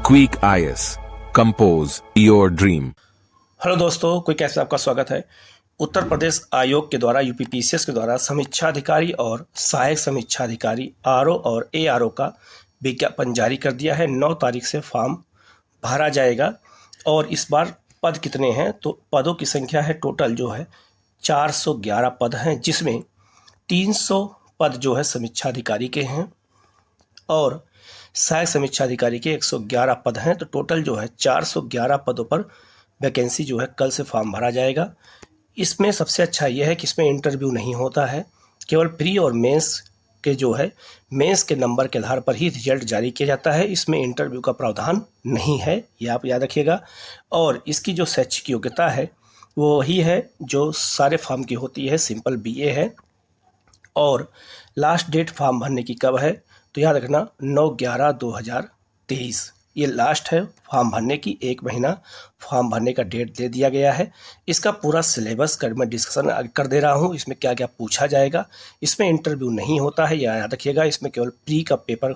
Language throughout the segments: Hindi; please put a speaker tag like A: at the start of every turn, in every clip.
A: Quick IS. Compose your dream.
B: Hello दोस्तों, क्विक ऐसे आपका स्वागत है। उत्तर प्रदेश आयोग के द्वारा यूपीपीसीएस के द्वारा समीक्षा अधिकारी और सहायक समीक्षा अधिकारी आरओ और एआरओ का विज्ञापन जारी कर दिया है। 9 तारीख से फॉर्म भरा जाएगा और इस बार पद कितने हैं तो पदों की संख्या है टोटल जो है 411 पद हैं, जिसमें 300 पद जो है समीक्षा अधिकारी के हैं और सहायक समीक्षा अधिकारी के 111 पद हैं। तो टोटल जो है 411 पदों पर वैकेंसी जो है कल से फॉर्म भरा जाएगा। इसमें सबसे अच्छा यह है कि इसमें इंटरव्यू नहीं होता है, केवल प्री और मेंस के जो है मेंस के नंबर के आधार पर ही रिजल्ट जारी किया जाता है। इसमें इंटरव्यू का प्रावधान नहीं है, ये आप याद रखिएगा। और इसकी जो शैक्षिक योग्यता है वो वही है जो सारे फॉर्म की होती है, सिंपल बीए है। और लास्ट डेट फॉर्म भरने की कब है तो याद रखना 9/11/2023 ये लास्ट है फॉर्म भरने की। 1 महीना फॉर्म भरने का डेट दे दिया गया है। इसका पूरा सिलेबस कर मैं डिस्कशन कर दे रहा हूँ, इसमें क्या क्या पूछा जाएगा। इसमें इंटरव्यू नहीं होता है, याद रखिएगा। इसमें केवल प्री का पेपर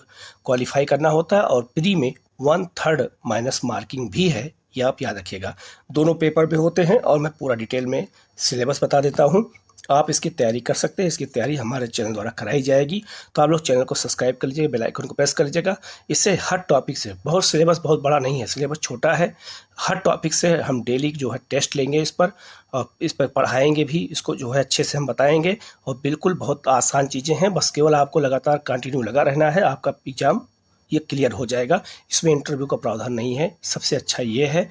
B: क्वालिफाई करना होता है और प्री में 1/3 माइनस मार्किंग भी है, यह आप याद रखिएगा। दोनों पेपर भी होते हैं और मैं पूरा डिटेल में सिलेबस बता देता हूँ। आप इसकी तैयारी कर सकते हैं। इसकी तैयारी हमारे चैनल द्वारा कराई जाएगी, तो आप लोग चैनल को सब्सक्राइब कर लीजिएगा, बेल आइकन को प्रेस कर लीजिएगा। इससे हर टॉपिक से बहुत सिलेबस बहुत बड़ा नहीं है, सिलेबस छोटा है। हर टॉपिक से हम डेली जो है टेस्ट लेंगे इस पर और इस पर पढ़ाएंगे भी, इसको जो है अच्छे से हम बताएंगे। और बिल्कुल बहुत आसान चीज़ें हैं, बस केवल आपको लगातार कंटिन्यू लगा रहना है, आपका एग्जाम ये क्लियर हो जाएगा। इसमें इंटरव्यू का प्रावधान नहीं है, सबसे अच्छा ये है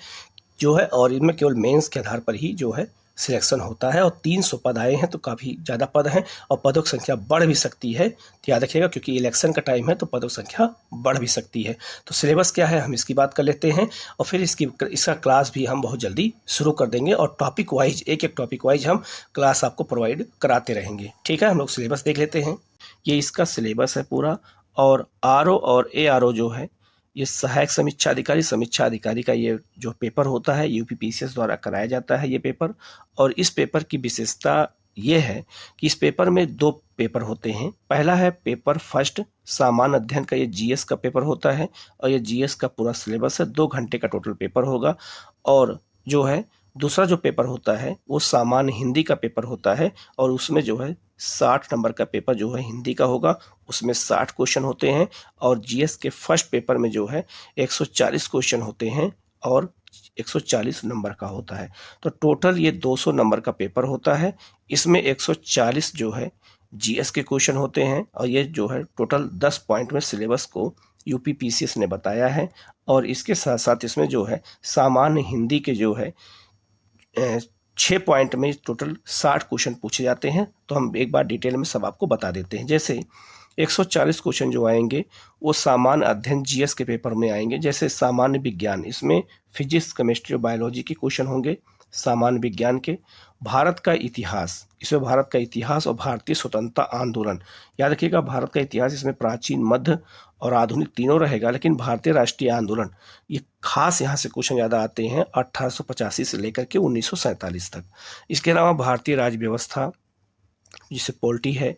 B: जो है। और इनमें केवल मेंस के आधार पर ही जो है सिलेक्शन होता है। और 300 पद आए हैं तो काफ़ी ज़्यादा पद हैं और पदों की संख्या बढ़ भी सकती है, तो याद रखिएगा, क्योंकि इलेक्शन का टाइम है तो पदों की संख्या बढ़ भी सकती है। तो सिलेबस क्या है हम इसकी बात कर लेते हैं और फिर इसका क्लास भी हम बहुत जल्दी शुरू कर देंगे और टॉपिक वाइज एक टॉपिक वाइज हम क्लास आपको प्रोवाइड कराते रहेंगे। ठीक है, हम लोग सिलेबस देख लेते हैं। ये इसका सिलेबस है पूरा। और आरओ और एआरओ जो है ये सहायक समीक्षा अधिकारी का ये जो पेपर होता है यूपीपीसीएस द्वारा कराया जाता है ये पेपर। और इस पेपर की विशेषता ये है कि इस पेपर में 2 पेपर होते हैं। पहला है पेपर फर्स्ट, सामान्य अध्ययन का, ये जीएस का पेपर होता है और ये जीएस का पूरा सिलेबस है, 2 घंटे का टोटल पेपर होगा। और जो है दूसरा जो पेपर होता है वो सामान्य हिंदी का पेपर होता है और उसमें जो है 60 नंबर का पेपर जो है हिंदी का होगा, उसमें 60 क्वेश्चन होते हैं। और जीएस के फर्स्ट पेपर में जो है 140 क्वेश्चन होते हैं और 140 नंबर का होता है। तो टोटल ये 200 नंबर का पेपर होता है। इसमें 140 जो है जीएस के क्वेश्चन होते हैं और ये जो है टोटल 10 पॉइंट में सिलेबस को यूपीपीसीएस ने बताया है। और इसके साथ साथ इसमें जो है सामान्य हिंदी के जो है 6 पॉइंट में टोटल 60 क्वेश्चन पूछे जाते हैं। तो हम एक बार डिटेल में सब आपको बता देते हैं। जैसे 140 क्वेश्चन जो आएंगे वो सामान्य अध्ययन जीएस के पेपर में आएंगे। जैसे सामान्य विज्ञान, इसमें फिजिक्स, केमिस्ट्री और बायोलॉजी के क्वेश्चन होंगे सामान्य विज्ञान के। भारत का इतिहास, इसमें भारत का इतिहास और भारतीय स्वतंत्रता आंदोलन, याद रखिएगा भारत का इतिहास इसमें प्राचीन, मध्य और आधुनिक तीनों रहेगा, लेकिन भारतीय राष्ट्रीय आंदोलन ये खास यहाँ से क्वेश्चन ज़्यादा आते हैं 1885 से लेकर के 1947 तक। इसके अलावा भारतीय राज्य व्यवस्था जिसे पॉलिटी है,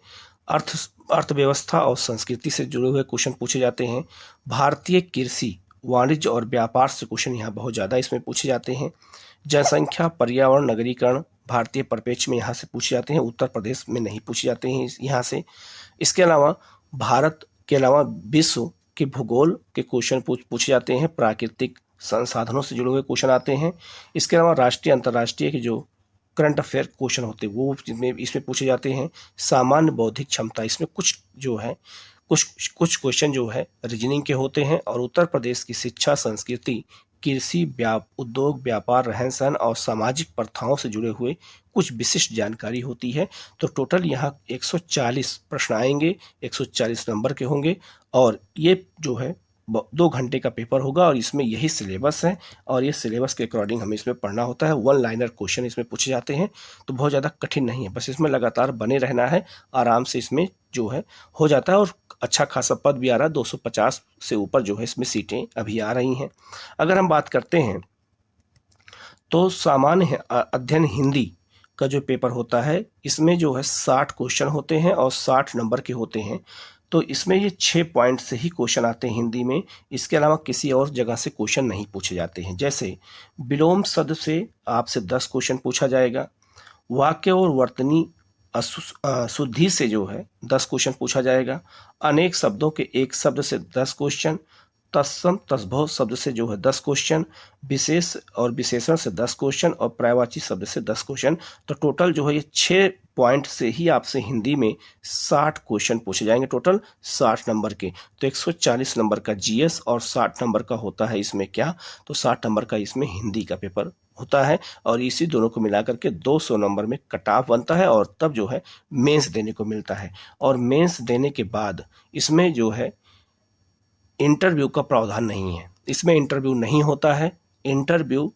B: अर्थव्यवस्था और संस्कृति से जुड़े हुए क्वेश्चन पूछे जाते हैं। भारतीय कृषि, वाणिज्य और व्यापार से क्वेश्चन यहाँ बहुत ज़्यादा इसमें पूछे जाते हैं। जनसंख्या, पर्यावरण, नगरीकरण भारतीय परिप्रेक्ष्य में यहाँ से पूछे जाते हैं, उत्तर प्रदेश में नहीं पूछे जाते हैं यहाँ से। इसके अलावा भारत के अलावा विश्व के भूगोल के क्वेश्चन पूछे जाते हैं, प्राकृतिक संसाधनों से जुड़े हुए क्वेश्चन आते हैं। इसके अलावा राष्ट्रीय अंतर्राष्ट्रीय के जो करंट अफेयर क्वेश्चन होते हैं वो इसमें पूछे जाते हैं। सामान्य बौद्धिक क्षमता, इसमें कुछ जो है कुछ क्वेश्चन जो है रीजनिंग के होते हैं। और उत्तर प्रदेश की शिक्षा, संस्कृति, कृषि, उद्योग, व्यापार, रहन सहन और सामाजिक प्रथाओं से जुड़े हुए कुछ विशिष्ट जानकारी होती है। तो टोटल यहाँ 140 प्रश्न आएंगे, 140 नंबर के होंगे और ये जो है 2 घंटे का पेपर होगा और इसमें यही सिलेबस है। और ये सिलेबस के अकॉर्डिंग हमें इसमें पढ़ना होता है। 1 लाइनर क्वेश्चन इसमें पूछे जाते हैं, तो बहुत ज़्यादा कठिन नहीं है, बस इसमें लगातार बने रहना है, आराम से इसमें जो है हो जाता है। और अच्छा खासा पद भी आ रहा है, 250 से ऊपर जो है इसमें सीटें अभी आ रही हैं। अगर हम बात करते हैं तो सामान्य अध्ययन हिंदी का जो पेपर होता है इसमें जो है 60 क्वेश्चन होते हैं और 60 नंबर के होते हैं। तो इसमें ये 6 पॉइंट से ही क्वेश्चन आते हैं हिंदी में। इसके अलावा किसी और जगह से क्वेश्चन नहीं पूछे जाते हैं। जैसे विलोम शब्द से आपसे 10 क्वेश्चन पूछा जाएगा। वाक्य और वर्तनी शुद्धि से जो है 10 क्वेश्चन पूछा जाएगा। अनेक शब्दों के एक शब्द से 10 क्वेश्चन। तत्सम तद्भव शब्द से जो है 10 क्वेश्चन। विशेष और विशेषण से 10 क्वेश्चन और पर्यायवाची शब्द से 10 क्वेश्चन। तो टोटल जो है ये 6 पॉइंट से ही आपसे हिंदी में 60 क्वेश्चन पूछे जाएंगे, टोटल 60 नंबर के। तो 140 नंबर का जीएस और 60 नंबर का होता है इसमें क्या, तो 60 नंबर का इसमें हिंदी का पेपर होता है। और इसी दोनों को मिलाकर के 200 नंबर में कट ऑफ बनता है और तब जो है मेंस देने को मिलता है। और मेंस देने के बाद इसमें जो है इंटरव्यू का प्रावधान नहीं है, इसमें इंटरव्यू नहीं होता है। इंटरव्यू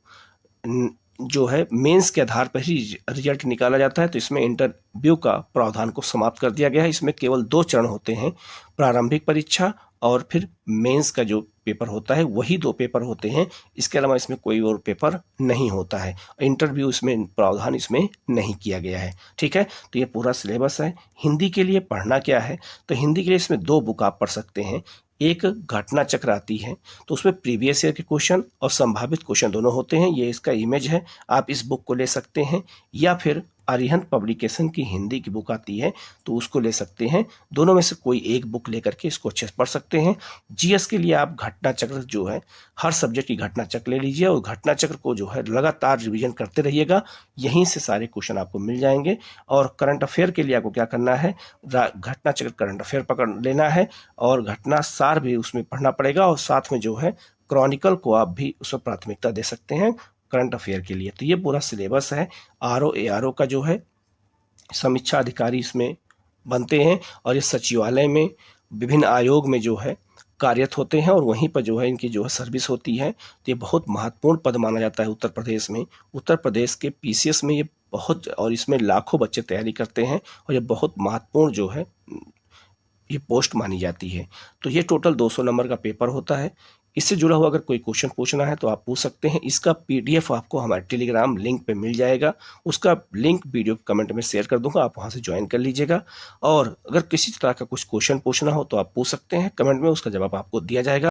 B: जो है मेंस के आधार पर ही रिजल्ट निकाला जाता है। तो इसमें इंटरव्यू का प्रावधान को समाप्त कर दिया गया है। इसमें केवल 2 चरण होते हैं, प्रारंभिक परीक्षा और फिर मेंस का जो पेपर होता है, वही 2 पेपर होते हैं। इसके अलावा इसमें कोई और पेपर नहीं होता है। इंटरव्यू इसमें प्रावधान इसमें नहीं किया गया है। ठीक है, तो ये पूरा सिलेबस है। हिंदी के लिए पढ़ना क्या है, तो हिंदी के लिए इसमें 2 बुक आप पढ़ सकते हैं। एक घटना चक्र आती है, तो उसमें प्रीवियस ईयर के क्वेश्चन और संभावित क्वेश्चन दोनों होते हैं। ये इसका इमेज है, आप इस बुक को ले सकते हैं। या फिर अरिहंत पब्लिकेशन की हिंदी की बुक आती है, तो उसको ले सकते हैं। दोनों में से कोई एक बुक लेकर के इसको अच्छे से पढ़ सकते हैं। जीएस के लिए आप घटना चक्र जो है, हर सब्जेक्ट की घटना चक्र ले लीजिए और घटना चक्र को जो है लगातार रिवीजन करते रहिएगा, यहीं से सारे क्वेश्चन आपको मिल जाएंगे। और करंट अफेयर के लिए आपको क्या करना है, घटना चक्र करंट अफेयर पकड़ लेना है और घटना सार भी उसमें पढ़ना पड़ेगा। और साथ में जो है क्रॉनिकल को आप भी उसमें प्राथमिकता दे सकते हैं करंट अफेयर के लिए। तो ये पूरा सिलेबस है। आरओ एआरओ का जो है समीक्षा अधिकारी इसमें बनते हैं और ये सचिवालय में विभिन्न आयोग में जो है कार्यरत होते हैं और वहीं पर जो है इनकी जो है सर्विस होती है। तो ये बहुत महत्वपूर्ण पद माना जाता है उत्तर प्रदेश में। उत्तर प्रदेश के पीसीएस में ये बहुत, और इसमें लाखों बच्चे तैयारी करते हैं और ये बहुत महत्वपूर्ण जो है ये पोस्ट मानी जाती है। तो ये टोटल 200 नंबर का पेपर होता है। इससे जुड़ा हुआ अगर कोई क्वेश्चन पूछना है तो आप पूछ सकते हैं। इसका पीडीएफ आपको हमारे टेलीग्राम लिंक पे मिल जाएगा, उसका लिंक वीडियो कमेंट में शेयर कर दूंगा, आप वहां से ज्वाइन कर लीजिएगा। और अगर किसी तरह का कुछ क्वेश्चन पूछना हो तो आप पूछ सकते हैं कमेंट में, उसका जवाब आपको दिया जाएगा।